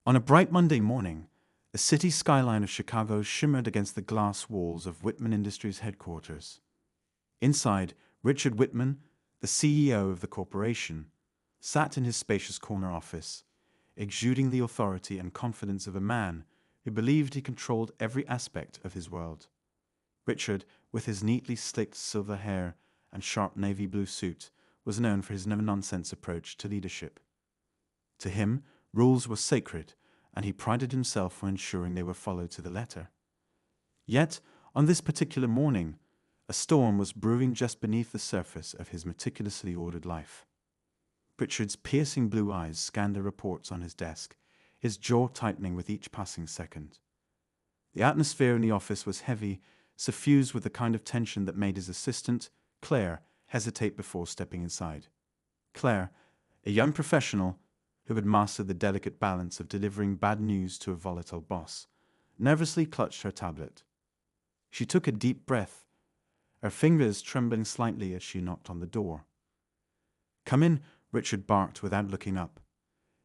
On a bright Monday morning, the city skyline of Chicago shimmered against the glass walls of Whitman Industries headquarters. Inside, Richard Whitman, the CEO of the corporation, sat in his spacious corner office, exuding the authority and confidence of a man who believed he controlled every aspect of his world. Richard, with his neatly slicked silver hair and sharp navy blue suit, was known for his no-nonsense approach to leadership. To him, rules were sacred, and he prided himself on ensuring they were followed to the letter. Yet, on this particular morning, a storm was brewing just beneath the surface of his meticulously ordered life. Richard's piercing blue eyes scanned the reports on his desk, his jaw tightening with each passing second. The atmosphere in the office was heavy, suffused with the kind of tension that made his assistant, Claire, hesitate before stepping inside. Claire, a young professional who had mastered the delicate balance of delivering bad news to a volatile boss, nervously clutched her tablet. She took a deep breath, her fingers trembling slightly as she knocked on the door. "Come in," Richard barked without looking up.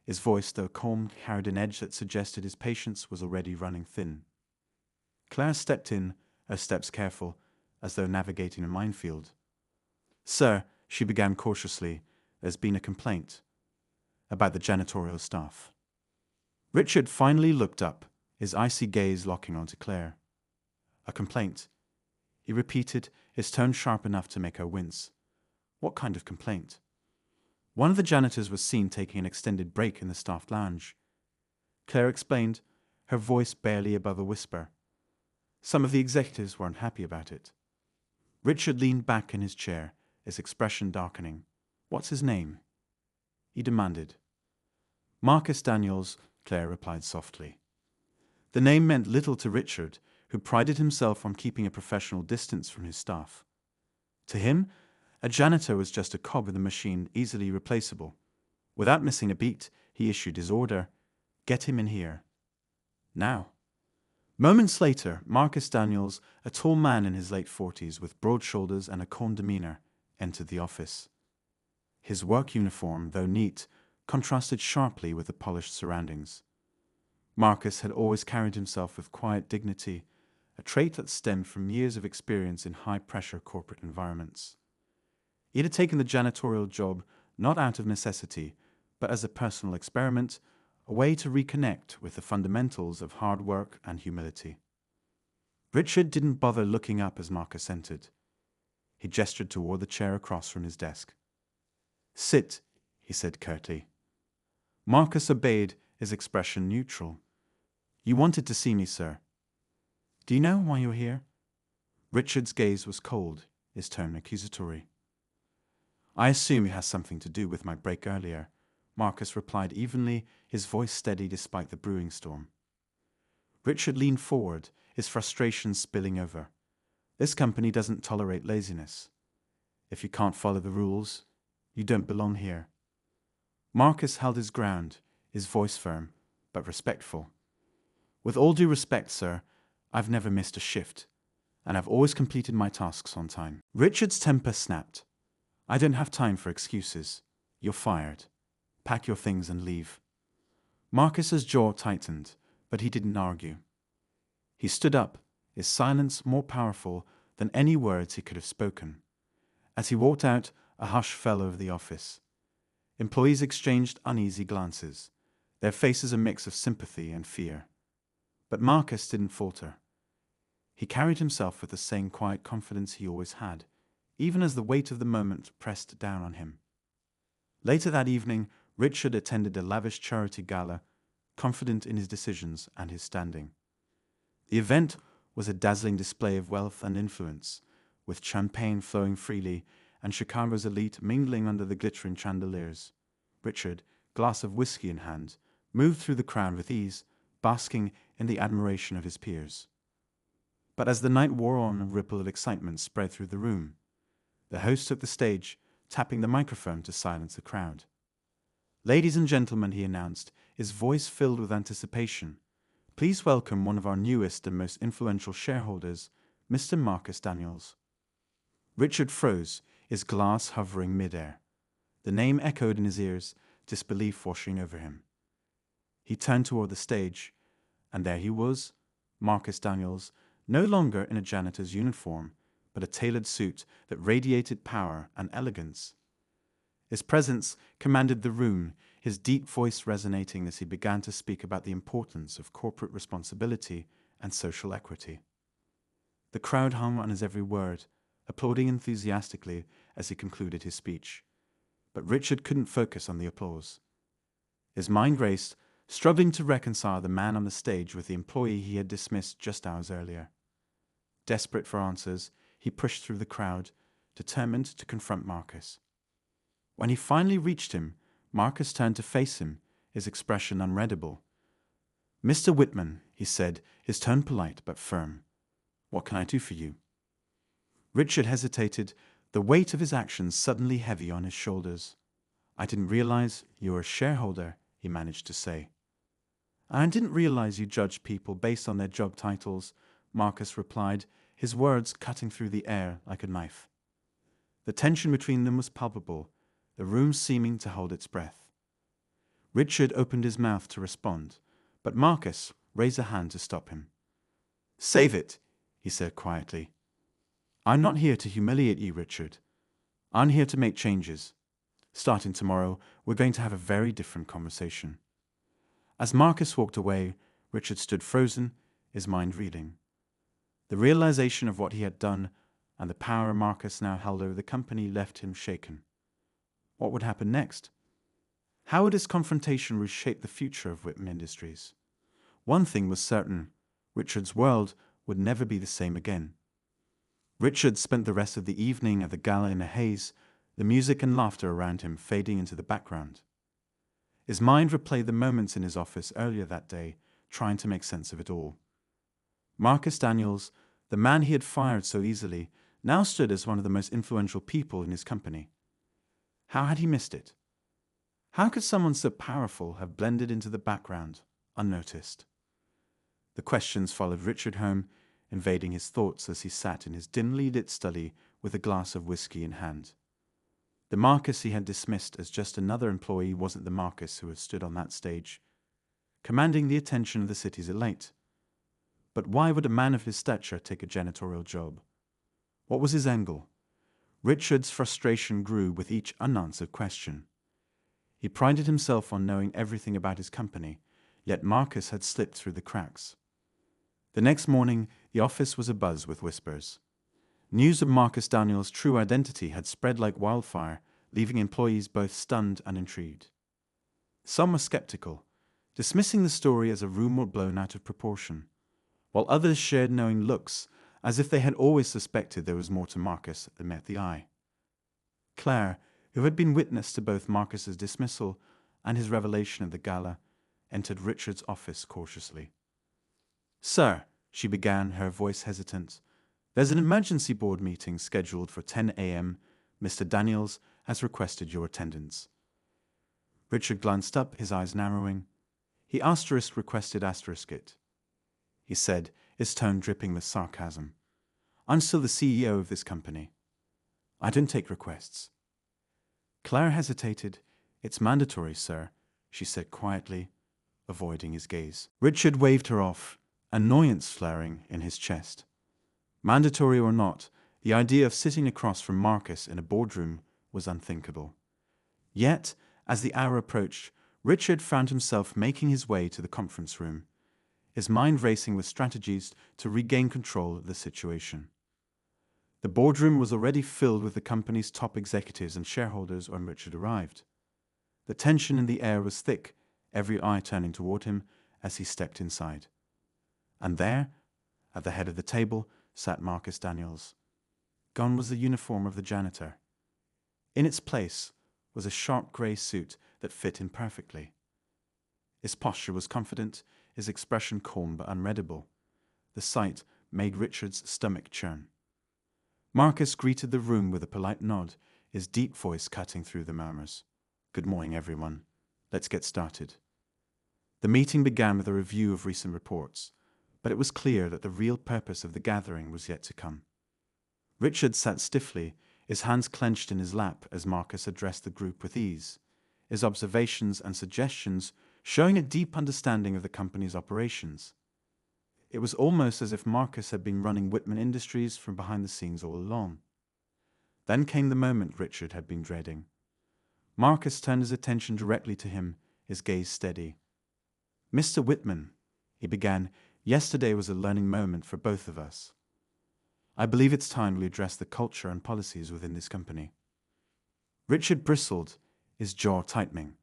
His voice, though calm, carried an edge that suggested his patience was already running thin. Claire stepped in, her steps careful, as though navigating a minefield. "Sir," she began cautiously, "there's been a complaint about the janitorial staff." Richard finally looked up, his icy gaze locking onto Claire. "A complaint," he repeated, his tone sharp enough to make her wince. "What kind of complaint?" "One of the janitors was seen taking an extended break in the staff lounge," Claire explained, her voice barely above a whisper. "Some of the executives weren't happy about it." Richard leaned back in his chair, his expression darkening. "What's his name?" he demanded. "Marcus Daniels," Claire replied softly. The name meant little to Richard, who prided himself on keeping a professional distance from his staff. To him, a janitor was just a cog in the machine, easily replaceable. Without missing a beat, he issued his order, "Get him in here. Now." Moments later, Marcus Daniels, a tall man in his late 40s with broad shoulders and a calm demeanor, entered the office. His work uniform, though neat, contrasted sharply with the polished surroundings. Marcus had always carried himself with quiet dignity, a trait that stemmed from years of experience in high-pressure corporate environments. He had taken the janitorial job not out of necessity, but as a personal experiment, a way to reconnect with the fundamentals of hard work and humility. Richard didn't bother looking up as Marcus entered. He gestured toward the chair across from his desk. "Sit," he said curtly. Marcus obeyed, his expression neutral. "You wanted to see me, sir. Do you know why you're here?" Richard's gaze was cold, his tone accusatory. "I assume it has something to do with my break earlier," Marcus replied evenly, his voice steady despite the brewing storm. Richard leaned forward, his frustration spilling over. This company doesn't tolerate laziness. If you can't follow the rules, you don't belong here. Marcus held his ground, his voice firm, but respectful. "With all due respect, sir, I've never missed a shift, and I've always completed my tasks on time." Richard's temper snapped. "I don't have time for excuses. You're fired. Pack your things and leave." Marcus's jaw tightened, but he didn't argue. He stood up, his silence more powerful than any words he could have spoken. As he walked out, a hush fell over the office. Employees exchanged uneasy glances, their faces a mix of sympathy and fear. But Marcus didn't falter. He carried himself with the same quiet confidence he always had, even as the weight of the moment pressed down on him. Later that evening, Richard attended a lavish charity gala, confident in his decisions and his standing. The event was a dazzling display of wealth and influence, with champagne flowing freely and Chicago's elite mingling under the glittering chandeliers. Richard, glass of whiskey in hand, moved through the crowd with ease, basking in the admiration of his peers. But as the night wore on, a ripple of excitement spread through the room. The host took the stage, tapping the microphone to silence the crowd. "Ladies and gentlemen," he announced, his voice filled with anticipation, "please welcome one of our newest and most influential shareholders, Mr. Marcus Daniels." Richard froze, his glass hovering midair. The name echoed in his ears, disbelief washing over him. He turned toward the stage, and there he was, Marcus Daniels, no longer in a janitor's uniform, but a tailored suit that radiated power and elegance. His presence commanded the room, his deep voice resonating as he began to speak about the importance of corporate responsibility and social equity. The crowd hung on his every word, applauding enthusiastically as he concluded his speech. But Richard couldn't focus on the applause. His mind raced, struggling to reconcile the man on the stage with the employee he had dismissed just hours earlier. Desperate for answers, he pushed through the crowd, determined to confront Marcus. When he finally reached him, Marcus turned to face him, his expression unreadable. "Mr. Whitman," he said, his tone polite but firm. "What can I do for you?" Richard hesitated, the weight of his actions suddenly heavy on his shoulders. "I didn't realize you were a shareholder," he managed to say. "I didn't realize you judged people based on their job titles," Marcus replied, his words cutting through the air like a knife. The tension between them was palpable, the room seeming to hold its breath. Richard opened his mouth to respond, but Marcus raised a hand to stop him. "Save it," he said quietly. "I'm not here to humiliate you, Richard. I'm here to make changes. Starting tomorrow, we're going to have a very different conversation." As Marcus walked away, Richard stood frozen, his mind reeling. The realization of what he had done and the power Marcus now held over the company left him shaken. What would happen next? How would his confrontation reshape the future of Whitman Industries? One thing was certain: Richard's world would never be the same again. Richard spent the rest of the evening at the gala in a haze, the music and laughter around him fading into the background. His mind replayed the moments in his office earlier that day, trying to make sense of it all. Marcus Daniels, the man he had fired so easily, now stood as one of the most influential people in his company. How had he missed it? How could someone so powerful have blended into the background, unnoticed? The questions followed Richard home, invading his thoughts as he sat in his dimly lit study with a glass of whiskey in hand. The Marcus he had dismissed as just another employee wasn't the Marcus who had stood on that stage, commanding the attention of the city's elite. But why would a man of his stature take a janitorial job? What was his angle? Richard's frustration grew with each unanswered question. He prided himself on knowing everything about his company, yet Marcus had slipped through the cracks. The next morning, the office was abuzz with whispers. News of Marcus Daniels' true identity had spread like wildfire, leaving employees both stunned and intrigued. Some were skeptical, dismissing the story as a rumor blown out of proportion, while others shared knowing looks, as if they had always suspected there was more to Marcus than met the eye. Claire, who had been witness to both Marcus's dismissal and his revelation at the gala, entered Richard's office cautiously. "Sir," she began, her voice hesitant, "there's an emergency board meeting scheduled for 10 a.m. Mr. Daniels has requested your attendance." Richard glanced up, his eyes narrowing. He requested it. He said, his tone dripping with sarcasm. "I'm still the CEO of this company. I don't take requests." Claire hesitated. "It's mandatory, sir," she said quietly, avoiding his gaze. Richard waved her off, annoyance flaring in his chest. Mandatory or not, the idea of sitting across from Marcus in a boardroom was unthinkable. Yet, as the hour approached, Richard found himself making his way to the conference room, his mind racing with strategies to regain control of the situation. The boardroom was already filled with the company's top executives and shareholders when Richard arrived. The tension in the air was thick, every eye turning toward him as he stepped inside. And there, at the head of the table, sat Marcus Daniels. Gone was the uniform of the janitor. In its place was a sharp grey suit that fit him perfectly. His posture was confident, his expression calm but unreadable. The sight made Richard's stomach churn. Marcus greeted the room with a polite nod, his deep voice cutting through the murmurs. "Good morning, everyone. Let's get started." The meeting began with a review of recent reports, but it was clear that the real purpose of the gathering was yet to come. Richard sat stiffly, his hands clenched in his lap as Marcus addressed the group with ease, his observations and suggestions showing a deep understanding of the company's operations. It was almost as if Marcus had been running Whitman Industries from behind the scenes all along. Then came the moment Richard had been dreading. Marcus turned his attention directly to him, his gaze steady. "Mr. Whitman," he began, "yesterday was a learning moment for both of us. I believe it's time we address the culture and policies within this company." Richard bristled, his jaw tightening.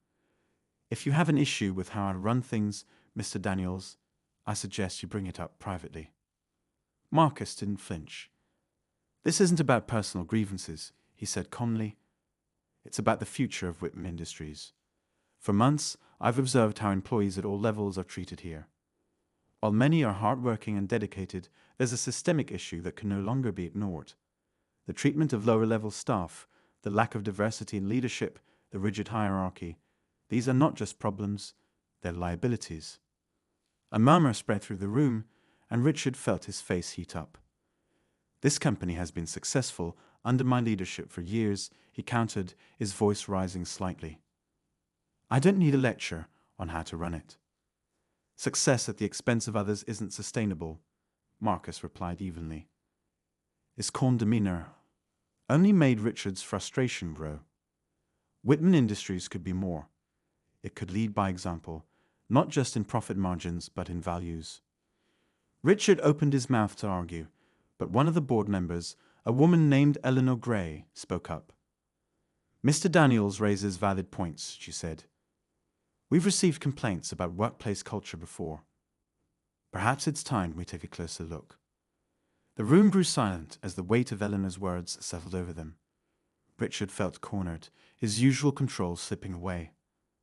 "If you have an issue with how I run things, Mr. Daniels, I suggest you bring it up privately." Marcus didn't flinch. "This isn't about personal grievances," he said calmly. "It's about the future of Whitman Industries. For months, I've observed how employees at all levels are treated here. While many are hardworking and dedicated, there's a systemic issue that can no longer be ignored. The treatment of lower-level staff, the lack of diversity in leadership, the rigid hierarchy. These are not just problems, they're liabilities." A murmur spread through the room, and Richard felt his face heat up. "This company has been successful under my leadership for years," he countered, his voice rising slightly. "I don't need a lecture on how to run it." "Success at the expense of others isn't sustainable," Marcus replied evenly. His calm demeanor only made Richard's frustration grow. Whitman Industries could be more. It could lead by example, not just in profit margins, but in values. Richard opened his mouth to argue, but one of the board members, a woman named Eleanor Gray, spoke up. "Mr. Daniels raises valid points," she said. "We've received complaints about workplace culture before. Perhaps it's time we take a closer look." The room grew silent as the weight of Eleanor's words settled over them. Richard felt cornered, his usual control slipping away.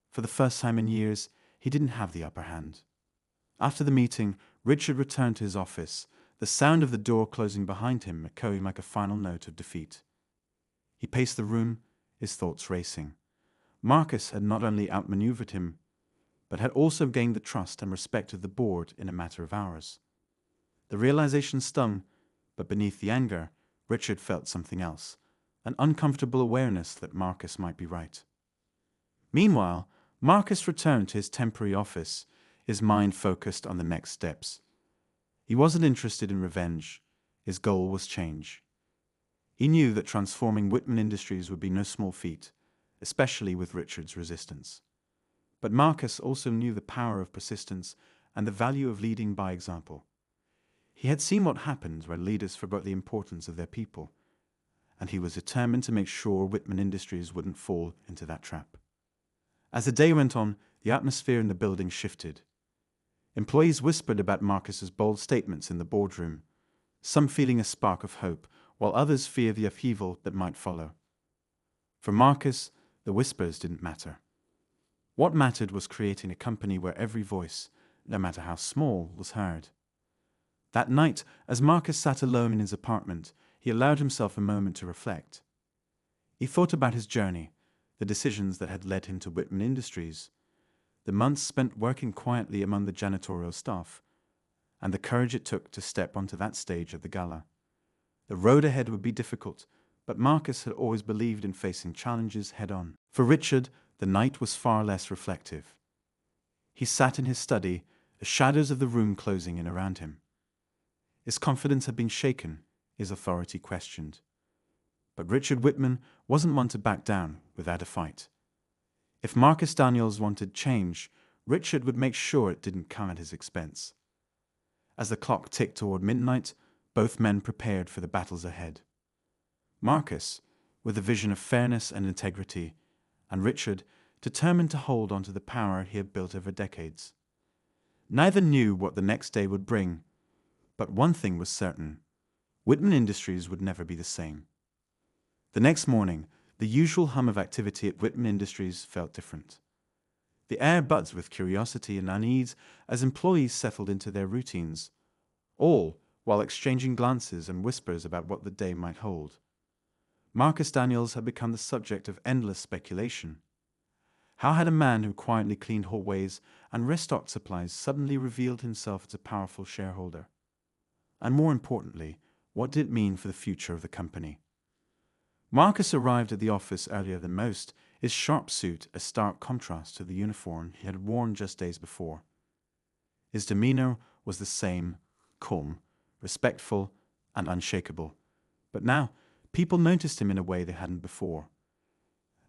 For the first time in years, he didn't have the upper hand. After the meeting, Richard returned to his office, the sound of the door closing behind him echoing like a final note of defeat. He paced the room, his thoughts racing. Marcus had not only outmaneuvered him, but had also gained the trust and respect of the board in a matter of hours. The realization stung, but beneath the anger, Richard felt something else, an uncomfortable awareness that Marcus might be right. Meanwhile, Marcus returned to his temporary office, his mind focused on the next steps. He wasn't interested in revenge. His goal was change. He knew that transforming Whitman Industries would be no small feat, especially with Richard's resistance. But Marcus also knew the power of persistence and the value of leading by example. He had seen what happens when leaders forgot the importance of their people, and he was determined to make sure Whitman Industries wouldn't fall into that trap. As the day went on, the atmosphere in the building shifted. Employees whispered about Marcus's bold statements in the boardroom, some feeling a spark of hope, while others feared the upheaval that might follow. For Marcus, the whispers didn't matter. What mattered was creating a company where every voice, no matter how small, was heard. That night, as Marcus sat alone in his apartment, he allowed himself a moment to reflect. He thought about his journey, the decisions that had led him to Whitman Industries, the months spent working quietly among the janitorial staff, and the courage it took to step onto that stage of the gala. The road ahead would be difficult, but Marcus had always believed in facing challenges head-on. For Richard, the night was far less reflective. He sat in his study, the shadows of the room closing in around him. His confidence had been shaken, his authority questioned. But Richard Whitman wasn't one to back down without a fight. If Marcus Daniels wanted change, Richard would make sure it didn't come at his expense. As the clock ticked toward midnight, both men prepared for the battles ahead. Marcus, with a vision of fairness and integrity, and Richard, determined to hold on to the power he had built over decades. Neither knew what the next day would bring, but one thing was certain: Whitman Industries would never be the same. The next morning, the usual hum of activity at Whitman Industries felt different. The air buzzed with curiosity and unease as employees settled into their routines, all while exchanging glances and whispers about what the day might hold. Marcus Daniels had become the subject of endless speculation. How had a man who quietly cleaned hallways and restocked supplies suddenly revealed himself as a powerful shareholder? And more importantly, what did it mean for the future of the company? Marcus arrived at the office earlier than most, his sharp suit a stark contrast to the uniform he had worn just days before. His demeanor was the same, calm, respectful, and unshakable. But now, people noticed him in a way they hadn't before.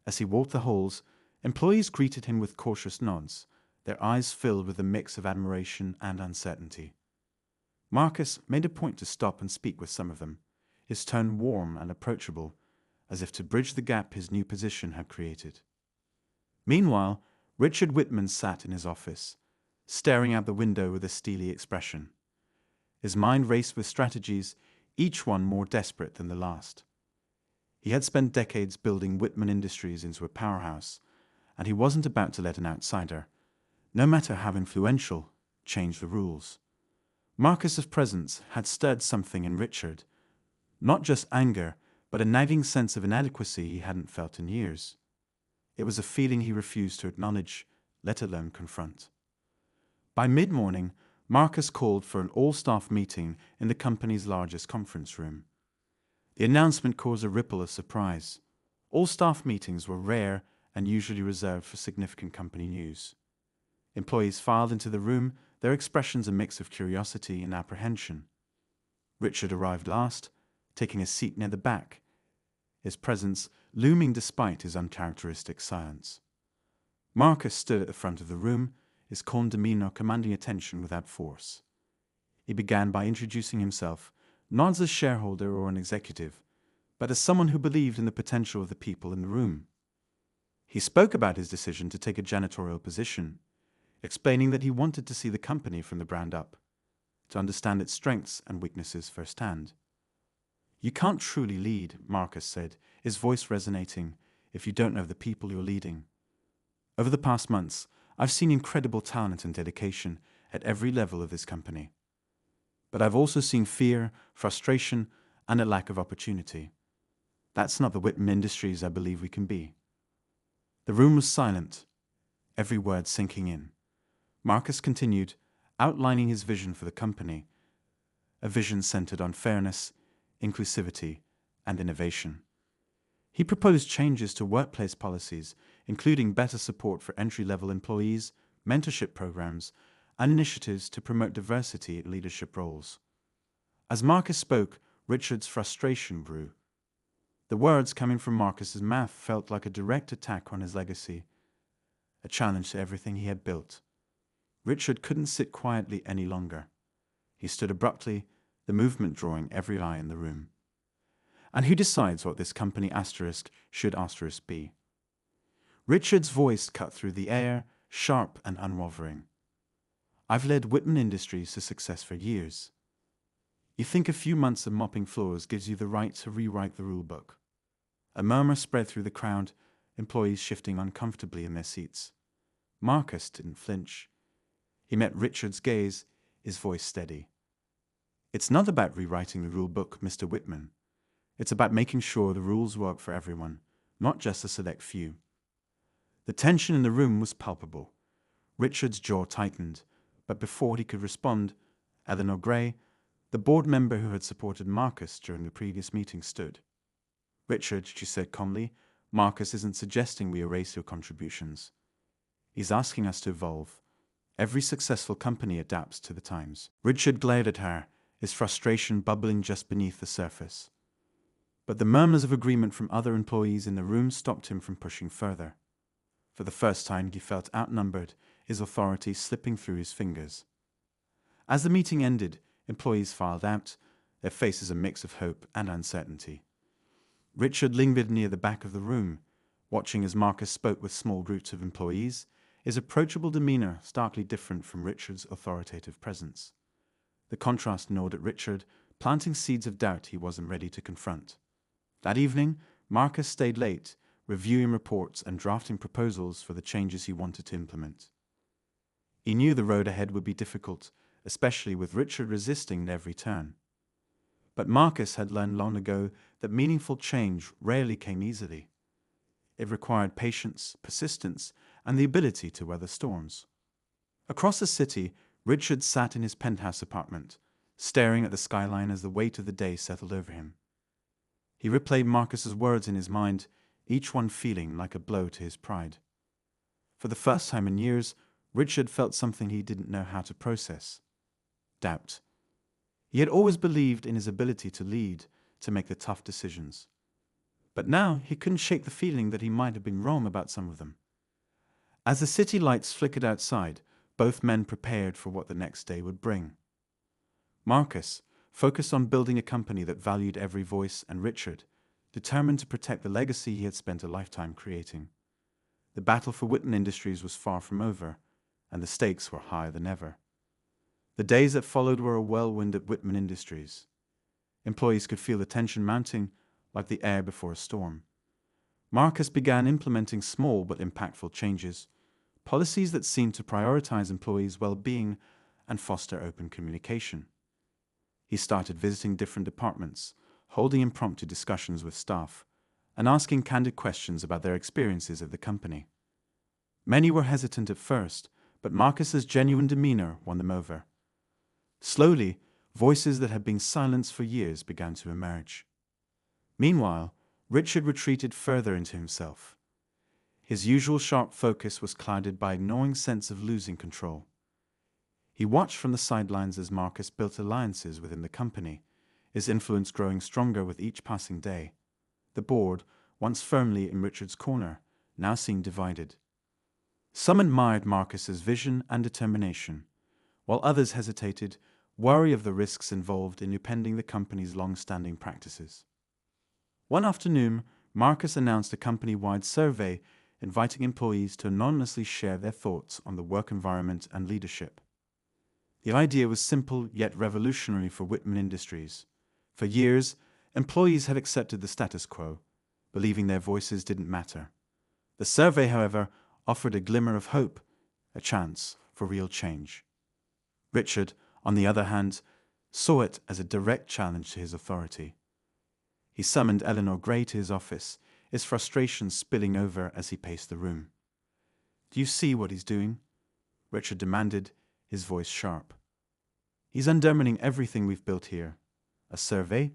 As he walked the halls, employees greeted him with cautious nods, their eyes filled with a mix of admiration and uncertainty. Marcus made a point to stop and speak with some of them, his tone warm and approachable, as if to bridge the gap his new position had created. Meanwhile, Richard Whitman sat in his office, staring out the window with a steely expression. His mind raced with strategies, each one more desperate than the last. He had spent decades building Whitman Industries into a powerhouse, and he wasn't about to let an outsider, no matter how influential, change the rules. Marcus's presence had stirred something in Richard, not just anger, but a nagging sense of inadequacy he hadn't felt in years. It was a feeling he refused to acknowledge, let alone confront. By mid-morning, Marcus called for an all-staff meeting in the company's largest conference room. The announcement caused a ripple of surprise. All staff meetings were rare and usually reserved for significant company news. Employees filed into the room, their expressions a mix of curiosity and apprehension. Richard arrived last, taking a seat near the back, his presence looming despite his uncharacteristic silence. Marcus stood at the front of the room, his calm demeanor commanding attention without force. He began by introducing himself, not as a shareholder or an executive, but as someone who believed in the potential of the people in the room. He spoke about his decision to take a janitorial position, explaining that he wanted to see the company from the ground up, to understand its strengths and weaknesses firsthand. "You can't truly lead," Marcus said, his voice resonating, "if you don't know the people you're leading. Over the past months, I've seen incredible talent and dedication at every level of this company. But I've also seen fear, frustration, and a lack of opportunity. That's not the Whitman Industries I believe we can be." The room was silent, every word sinking in. Marcus continued, outlining his vision for the company, a vision centered on fairness, inclusivity, and innovation. He proposed changes to workplace policies, including better support for entry-level employees, mentorship programs, and initiatives to promote diversity in leadership roles. As Marcus spoke, Richard's frustration grew. The words coming from Marcus's mouth felt like a direct attack on his legacy, a challenge to everything he had built. Richard couldn't sit quietly any longer. He stood abruptly, the movement drawing every eye in the room. "And who decides what this company should be?" Richard's voice cut through the air, sharp and unwavering. "I've led Whitman Industries to success for years. You think a few months of mopping floors gives you the right to rewrite the rule book?" A murmur spread through the crowd, employees shifting uncomfortably in their seats. Marcus didn't flinch. He met Richard's gaze, his voice steady. "It's not about rewriting the rule book, Mr. Whitman. It's about making sure the rules work for everyone, not just a select few." The tension in the room was palpable. Richard's jaw tightened, but before he could respond, Eleanor Gray, the board member who had supported Marcus during the previous meeting, stood. "Richard," she said calmly, "Marcus isn't suggesting we erase your contributions. He's asking us to evolve. Every successful company adapts to the times." Richard glared at her, his frustration bubbling just beneath the surface. But the murmurs of agreement from other employees in the room stopped him from pushing further. For the first time, he felt outnumbered, his authority slipping through his fingers. As the meeting ended, employees filed out, their faces a mix of hope and uncertainty. Richard lingered near the back of the room, watching as Marcus spoke with small groups of employees, his approachable demeanor starkly different from Richard's authoritative presence. The contrast gnawed at Richard, planting seeds of doubt he wasn't ready to confront. That evening, Marcus stayed late, reviewing reports and drafting proposals for the changes he wanted to implement. He knew the road ahead would be difficult, especially with Richard resisting at every turn. But Marcus had learned long ago that meaningful change rarely came easily. It required patience, persistence, and the ability to weather storms. Across the city, Richard sat in his penthouse apartment, staring at the skyline as the weight of the day settled over him. He replayed Marcus's words in his mind, each one feeling like a blow to his pride. For the first time in years, Richard felt something he didn't know how to process: doubt. He had always believed in his ability to lead, to make the tough decisions. But now he couldn't shake the feeling that he might have been wrong about some of them. As the city lights flickered outside, both men prepared for what the next day would bring. Marcus focused on building a company that valued every voice, and Richard, determined to protect the legacy he had spent a lifetime creating. The battle for Whitman Industries was far from over, and the stakes were higher than ever. The days that followed were a whirlwind at Whitman Industries. Employees could feel the tension mounting like the air before a storm. Marcus began implementing small but impactful changes, policies that seemed to prioritize employees' well-being and foster open communication. He started visiting different departments, holding impromptu discussions with staff, and asking candid questions about their experiences at the company. Many were hesitant at first, but Marcus's genuine demeanor won them over. Slowly, voices that had been silenced for years began to emerge. Meanwhile, Richard retreated further into himself. His usual sharp focus was clouded by a gnawing sense of losing control. He watched from the sidelines as Marcus built alliances within the company, his influence growing stronger with each passing day. The board, once firmly in Richard's corner, now seemed divided. Some admired Marcus's vision and determination, while others hesitated, wary of the risks involved in upending the company's long-standing practices. One afternoon, Marcus announced a company-wide survey inviting employees to anonymously share their thoughts on the work environment and leadership. The idea was simple yet revolutionary for Whitman Industries. For years, employees had accepted the status quo, believing their voices didn't matter. The survey, however, offered a glimmer of hope, a chance for real change. Richard, on the other hand, saw it as a direct challenge to his authority. He summoned Eleanor Gray to his office, his frustration spilling over as he paced the room. "Do you see what he's doing?" Richard demanded, his voice sharp. "He's undermining everything we've built here. A survey?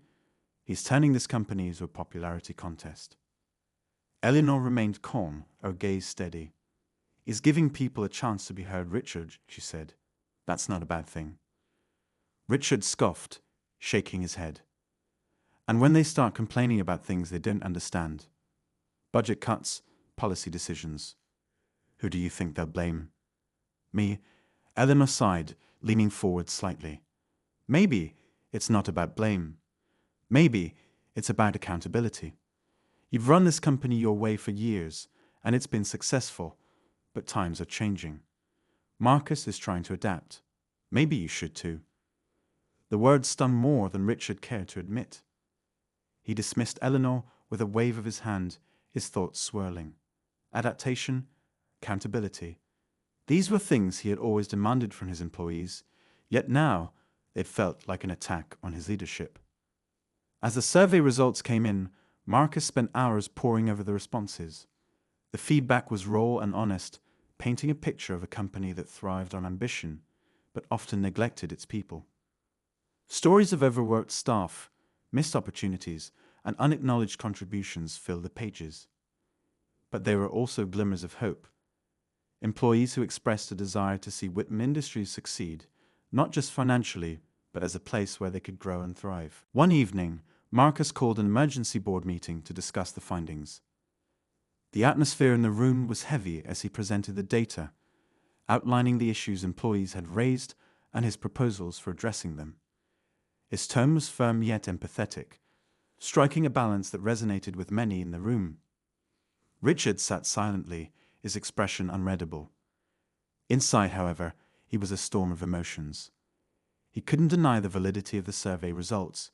He's turning this company into a popularity contest." Eleanor remained calm, her gaze steady. "He's giving people a chance to be heard, Richard," she said. "That's not a bad thing." Richard scoffed, shaking his head. "And when they start complaining about things they don't understand, budget cuts, policy decisions, who do you think they'll blame?" "Me?" Eleanor sighed, leaning forward slightly. "Maybe it's not about blame. Maybe it's about accountability. You've run this company your way for years, and it's been successful, but times are changing. Marcus is trying to adapt. Maybe you should too." The words stung more than Richard cared to admit. He dismissed Eleanor with a wave of his hand, his thoughts swirling. Adaptation, accountability. These were things he had always demanded from his employees, yet now it felt like an attack on his leadership. As the survey results came in, Marcus spent hours poring over the responses. The feedback was raw and honest, painting a picture of a company that thrived on ambition, but often neglected its people. Stories of overworked staff, missed opportunities, and unacknowledged contributions filled the pages. But there were also glimmers of hope. Employees who expressed a desire to see Whitman Industries succeed, not just financially, but as a place where they could grow and thrive. One evening, Marcus called an emergency board meeting to discuss the findings. The atmosphere in the room was heavy as he presented the data, outlining the issues employees had raised and his proposals for addressing them. His tone was firm yet empathetic, striking a balance that resonated with many in the room. Richard sat silently, his expression unreadable. Inside, however, he was a storm of emotions. He couldn't deny the validity of the survey results,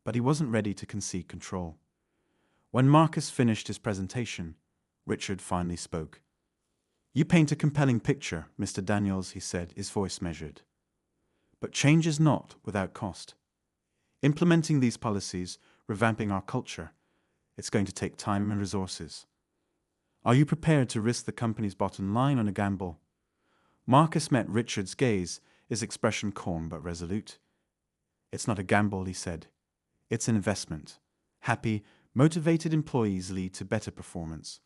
but he wasn't ready to concede control. When Marcus finished his presentation, Richard finally spoke. "You paint a compelling picture, Mr. Daniels," he said, his voice measured. "But change is not without cost. Implementing these policies, revamping our culture, it's going to take time and resources. Are you prepared to risk the company's bottom line on a gamble?" Marcus met Richard's gaze, his expression calm but resolute. "It's not a gamble," he said. "It's an investment. Happy, motivated employees lead to better performance.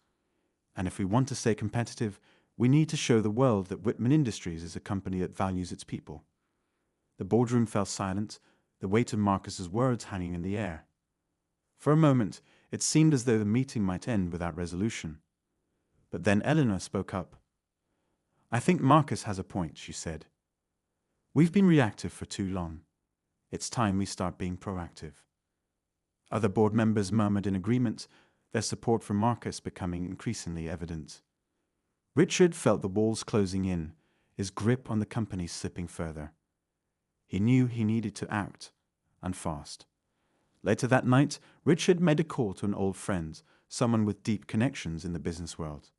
And if we want to stay competitive, we need to show the world that Whitman Industries is a company that values its people. The boardroom fell silent, the weight of Marcus's words hanging in the air. For a moment, it seemed as though the meeting might end without resolution. But then Eleanor spoke up. "I think Marcus has a point," she said. "We've been reactive for too long. It's time we start being proactive." Other board members murmured in agreement, their support for Marcus becoming increasingly evident. Richard felt the walls closing in, his grip on the company slipping further. He knew he needed to act, and fast. Later that night, Richard made a call to an old friend, someone with deep connections in the business world.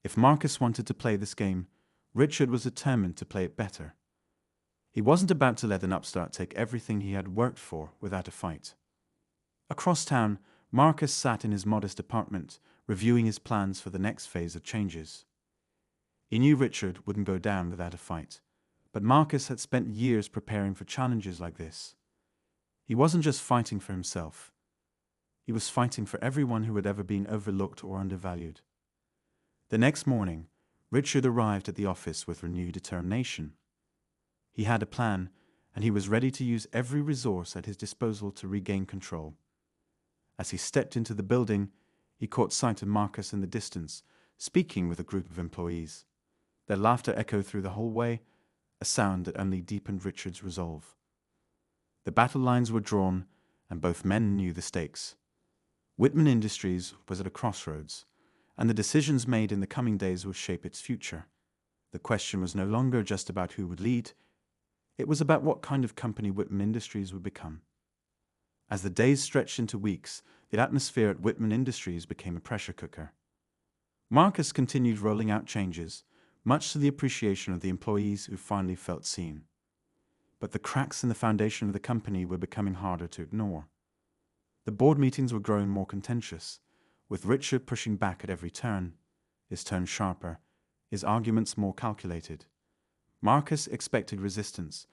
If Marcus wanted to play this game, Richard was determined to play it better. He wasn't about to let an upstart take everything he had worked for without a fight. Across town, Marcus sat in his modest apartment, reviewing his plans for the next phase of changes. He knew Richard wouldn't go down without a fight, but Marcus had spent years preparing for challenges like this. He wasn't just fighting for himself. He was fighting for everyone who had ever been overlooked or undervalued. The next morning, Richard arrived at the office with renewed determination. He had a plan, and he was ready to use every resource at his disposal to regain control. As he stepped into the building, he caught sight of Marcus in the distance, speaking with a group of employees. Their laughter echoed through the hallway, a sound that only deepened Richard's resolve. The battle lines were drawn, and both men knew the stakes. Whitman Industries was at a crossroads, and the decisions made in the coming days would shape its future. The question was no longer just about who would lead, it was about what kind of company Whitman Industries would become. As the days stretched into weeks, the atmosphere at Whitman Industries became a pressure cooker. Marcus continued rolling out changes, much to the appreciation of the employees who finally felt seen. But the cracks in the foundation of the company were becoming harder to ignore. The board meetings were growing more contentious, with Richard pushing back at every turn, his tone sharper, his arguments more calculated. Marcus expected resistance,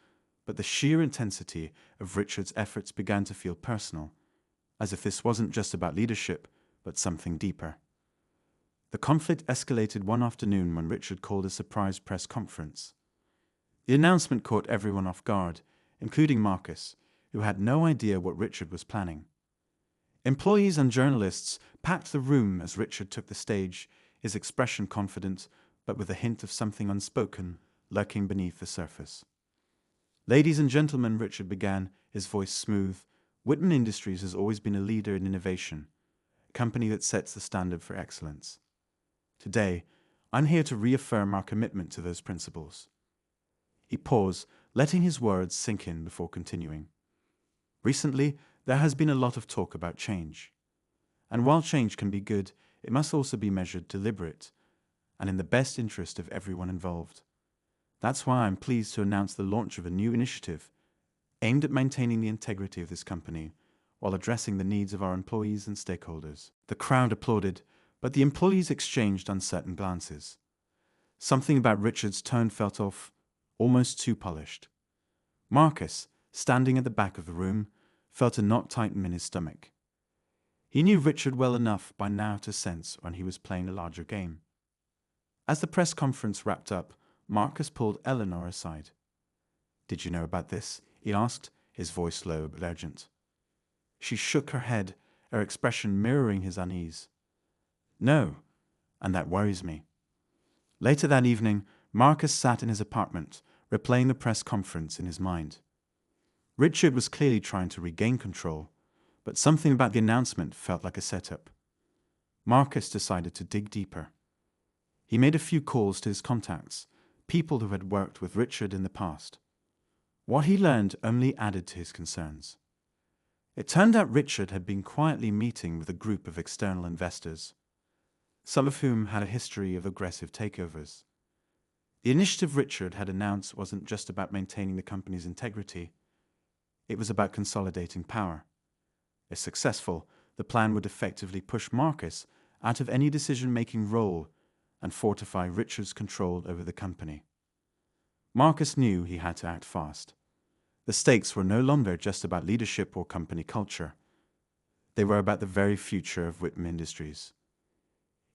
but the sheer intensity of Richard's efforts began to feel personal, as if this wasn't just about leadership, but something deeper. The conflict escalated one afternoon when Richard called a surprise press conference. The announcement caught everyone off guard, including Marcus, who had no idea what Richard was planning. Employees and journalists packed the room as Richard took the stage, his expression confident, but with a hint of something unspoken lurking beneath the surface. "Ladies and gentlemen," Richard began, his voice smooth, "Whitman Industries has always been a leader in innovation, a company that sets the standard for excellence. Today, I'm here to reaffirm our commitment to those principles." He paused, letting his words sink in before continuing. "Recently, there has been a lot of talk about change. And while change can be good, it must also be measured, deliberate, and in the best interest of everyone involved. That's why I'm pleased to announce the launch of a new initiative aimed at maintaining the integrity of this company while addressing the needs of our employees and stakeholders." The crowd applauded, but the employees exchanged uncertain glances. Something about Richard's tone felt off, almost too polished. Marcus, standing at the back of the room, felt a knot tighten in his stomach. He knew Richard well enough by now to sense when he was playing a larger game. As the press conference wrapped up, Marcus pulled Eleanor aside. "Did you know about this?" he asked, his voice low but urgent. She shook her head, her expression mirroring his unease. "No, and that worries me." Later that evening, Marcus sat in his apartment, replaying the press conference in his mind. Richard was clearly trying to regain control, but something about the announcement felt like a setup. Marcus decided to dig deeper. He made a few calls to his contacts, people who had worked with Richard in the past. What he learned only added to his concerns. It turned out Richard had been quietly meeting with a group of external investors, some of whom had a history of aggressive takeovers. The initiative Richard had announced wasn't just about maintaining the company's integrity, it was about consolidating power. If successful, the plan would effectively push Marcus out of any decision-making role and fortify Richard's control over the company. Marcus knew he had to act fast. The stakes were no longer just about leadership or company culture. They were about the very future of Whitman Industries.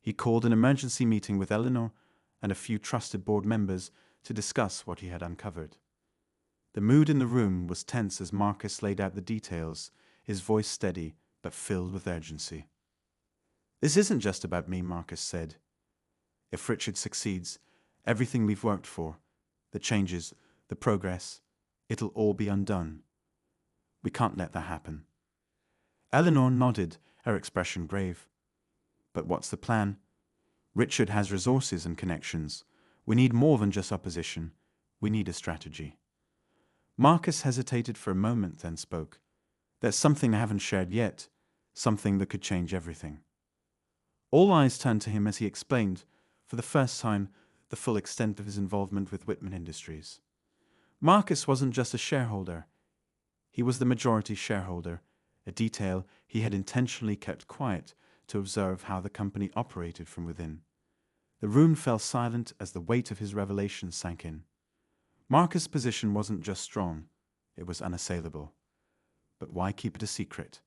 He called an emergency meeting with Eleanor and a few trusted board members to discuss what he had uncovered. The mood in the room was tense as Marcus laid out the details, his voice steady but filled with urgency. "This isn't just about me," Marcus said. "If Richard succeeds, everything we've worked for, the changes, the progress, it'll all be undone. We can't let that happen." Eleanor nodded, her expression grave. "But what's the plan? Richard has resources and connections. We need more than just opposition. We need a strategy." Marcus hesitated for a moment, then spoke. "There's something I haven't shared yet, something that could change everything." All eyes turned to him as he explained, for the first time, the full extent of his involvement with Whitman Industries. Marcus wasn't just a shareholder. He was the majority shareholder, a detail he had intentionally kept quiet to observe how the company operated from within. The room fell silent as the weight of his revelation sank in. Marcus' position wasn't just strong, it was unassailable. "But why keep it a secret?"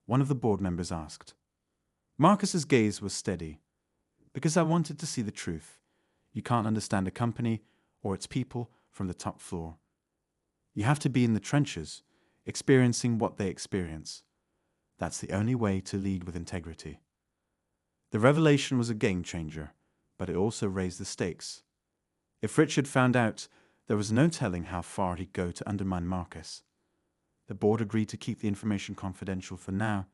one of the board members asked. Marcus's gaze was steady. "Because I wanted to see the truth. You can't understand a company or its people from the top floor. You have to be in the trenches, experiencing what they experience. That's the only way to lead with integrity." The revelation was a game changer, but it also raised the stakes. If Richard found out, there was no telling how far he'd go to undermine Marcus. The board agreed to keep the information confidential for now,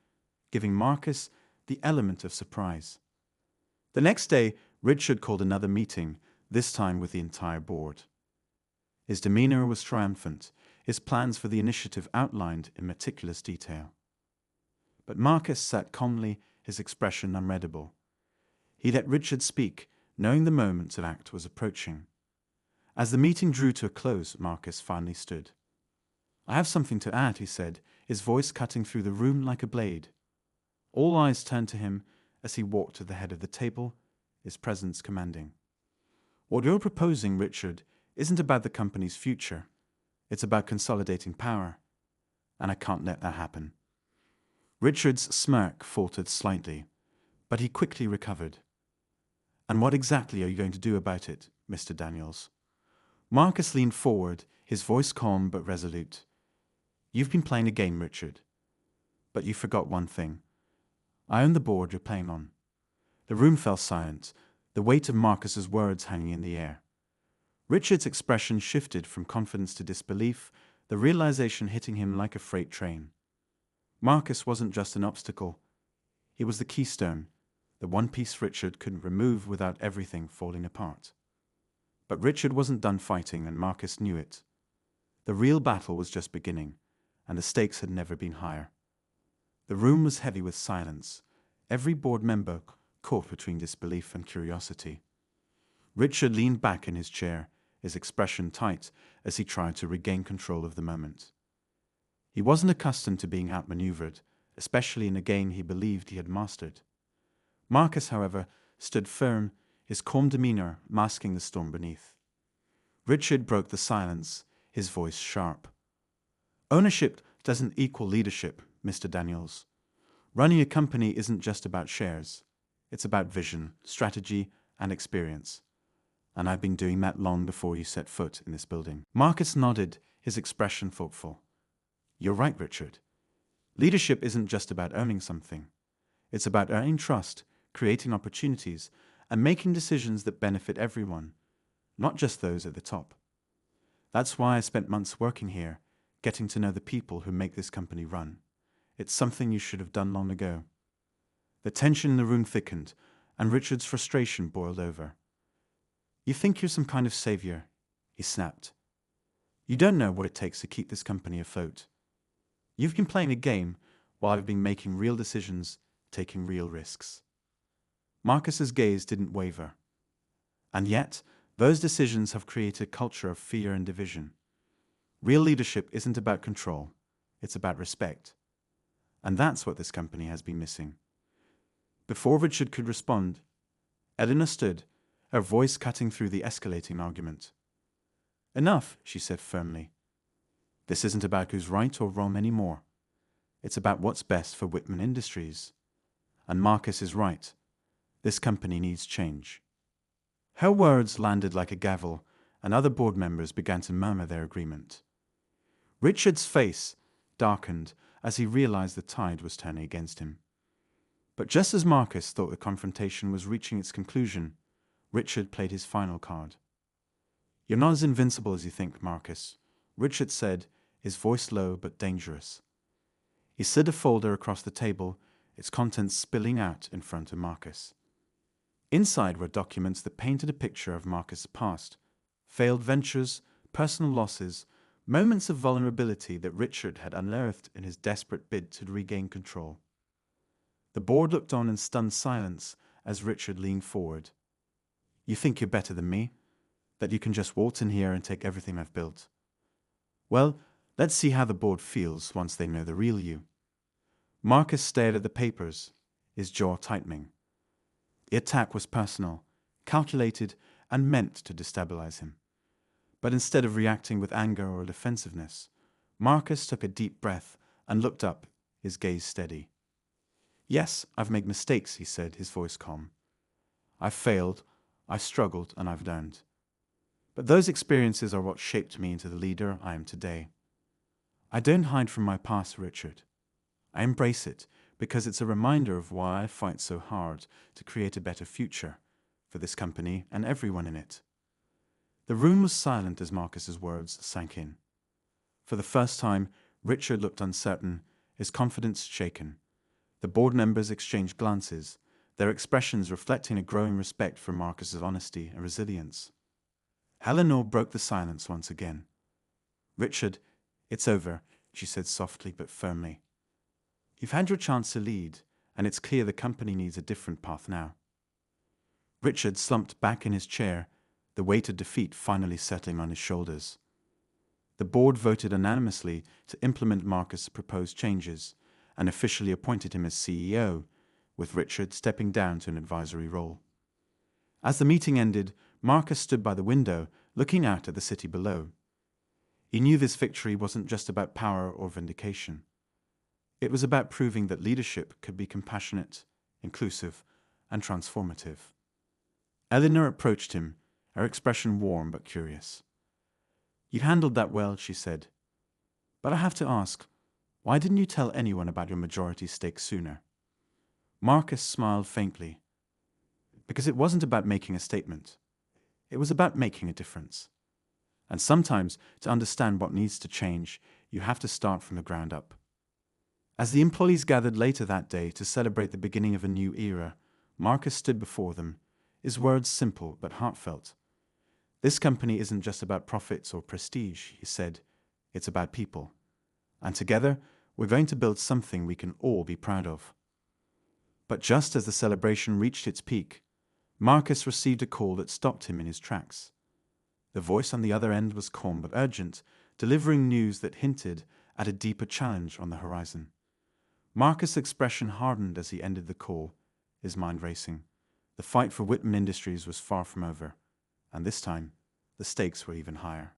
giving Marcus the element of surprise. The next day, Richard called another meeting, this time with the entire board. His demeanor was triumphant, his plans for the initiative outlined in meticulous detail. But Marcus sat calmly, his expression unreadable. He let Richard speak, knowing the moment to act was approaching. As the meeting drew to a close, Marcus finally stood. "I have something to add," he said, his voice cutting through the room like a blade. All eyes turned to him as he walked to the head of the table, his presence commanding. "What you're proposing, Richard, isn't about the company's future. It's about consolidating power. And I can't let that happen." Richard's smirk faltered slightly, but he quickly recovered. "And what exactly are you going to do about it, Mr. Daniels?" Marcus leaned forward, his voice calm but resolute. "You've been playing a game, Richard. But you forgot one thing. I own the board you're playing on." The room fell silent, the weight of Marcus's words hanging in the air. Richard's expression shifted from confidence to disbelief, the realization hitting him like a freight train. Marcus wasn't just an obstacle. He was the keystone, the one piece Richard couldn't remove without everything falling apart. But Richard wasn't done fighting, and Marcus knew it. The real battle was just beginning, and the stakes had never been higher. The room was heavy with silence, every board member caught between disbelief and curiosity. Richard leaned back in his chair, his expression tight as he tried to regain control of the moment. He wasn't accustomed to being outmaneuvered, especially in a game he believed he had mastered. Marcus, however, stood firm, his calm demeanor masking the storm beneath. Richard broke the silence, his voice sharp. "Ownership doesn't equal leadership, Mr. Daniels. Running a company isn't just about shares. It's about vision, strategy, and experience. And I've been doing that long before you set foot in this building." Marcus nodded, his expression thoughtful. "You're right, Richard. Leadership isn't just about owning something. It's about earning trust, creating opportunities, and making decisions that benefit everyone, not just those at the top. That's why I spent months working here, getting to know the people who make this company run. It's something you should have done long ago." The tension in the room thickened, and Richard's frustration boiled over. "You think you're some kind of savior," he snapped. "You don't know what it takes to keep this company afloat. You've been playing a game while I've been making real decisions, taking real risks." Marcus's gaze didn't waver. "And yet, those decisions have created a culture of fear and division. Real leadership isn't about control, it's about respect. And that's what this company has been missing." Before Richard could respond, Eleanor stood, her voice cutting through the escalating argument. "Enough," she said firmly. "This isn't about who's right or wrong anymore. It's about what's best for Whitman Industries. And Marcus is right. This company needs change. Her words landed like a gavel, and other board members began to murmur their agreement. Richard's face darkened as he realized the tide was turning against him. But just as Marcus thought the confrontation was reaching its conclusion, Richard played his final card. "You're not as invincible as you think, Marcus," Richard said, his voice low but dangerous. He slid a folder across the table, its contents spilling out in front of Marcus. Inside were documents that painted a picture of Marcus' past, failed ventures, personal losses, moments of vulnerability that Richard had unearthed in his desperate bid to regain control. The board looked on in stunned silence as Richard leaned forward. "You think you're better than me? That you can just waltz in here and take everything I've built? Well, let's see how the board feels once they know the real you." Marcus stared at the papers, his jaw tightening. The attack was personal, calculated, and meant to destabilize him. But instead of reacting with anger or defensiveness, Marcus took a deep breath and looked up, his gaze steady. "Yes, I've made mistakes," he said, his voice calm. "I've failed, I've struggled, and I've learned. But those experiences are what shaped me into the leader I am today. I don't hide from my past, Richard. I embrace it because it's a reminder of why I fight so hard to create a better future for this company and everyone in it." The room was silent as Marcus's words sank in. For the first time, Richard looked uncertain, his confidence shaken. The board members exchanged glances, their expressions reflecting a growing respect for Marcus's honesty and resilience. Eleanor broke the silence once again. "Richard, it's over," she said softly but firmly. "You've had your chance to lead, and it's clear the company needs a different path now." Richard slumped back in his chair, the weight of defeat finally settling on his shoulders. The board voted unanimously to implement Marcus' proposed changes and officially appointed him as CEO, with Richard stepping down to an advisory role. As the meeting ended, Marcus stood by the window, looking out at the city below. He knew this victory wasn't just about power or vindication. It was about proving that leadership could be compassionate, inclusive, and transformative. Eleanor approached him, her expression warm but curious. "You handled that well," she said. "But I have to ask, why didn't you tell anyone about your majority stake sooner?" Marcus smiled faintly. "Because it wasn't about making a statement. It was about making a difference. And sometimes, to understand what needs to change, you have to start from the ground up." As the employees gathered later that day to celebrate the beginning of a new era, Marcus stood before them, his words simple but heartfelt. "This company isn't just about profits or prestige," he said. "It's about people. And together, we're going to build something we can all be proud of." But just as the celebration reached its peak, Marcus received a call that stopped him in his tracks. The voice on the other end was calm but urgent, delivering news that hinted at a deeper challenge on the horizon. Marcus' expression hardened as he ended the call, his mind racing. The fight for Whitman Industries was far from over, and this time, the stakes were even higher.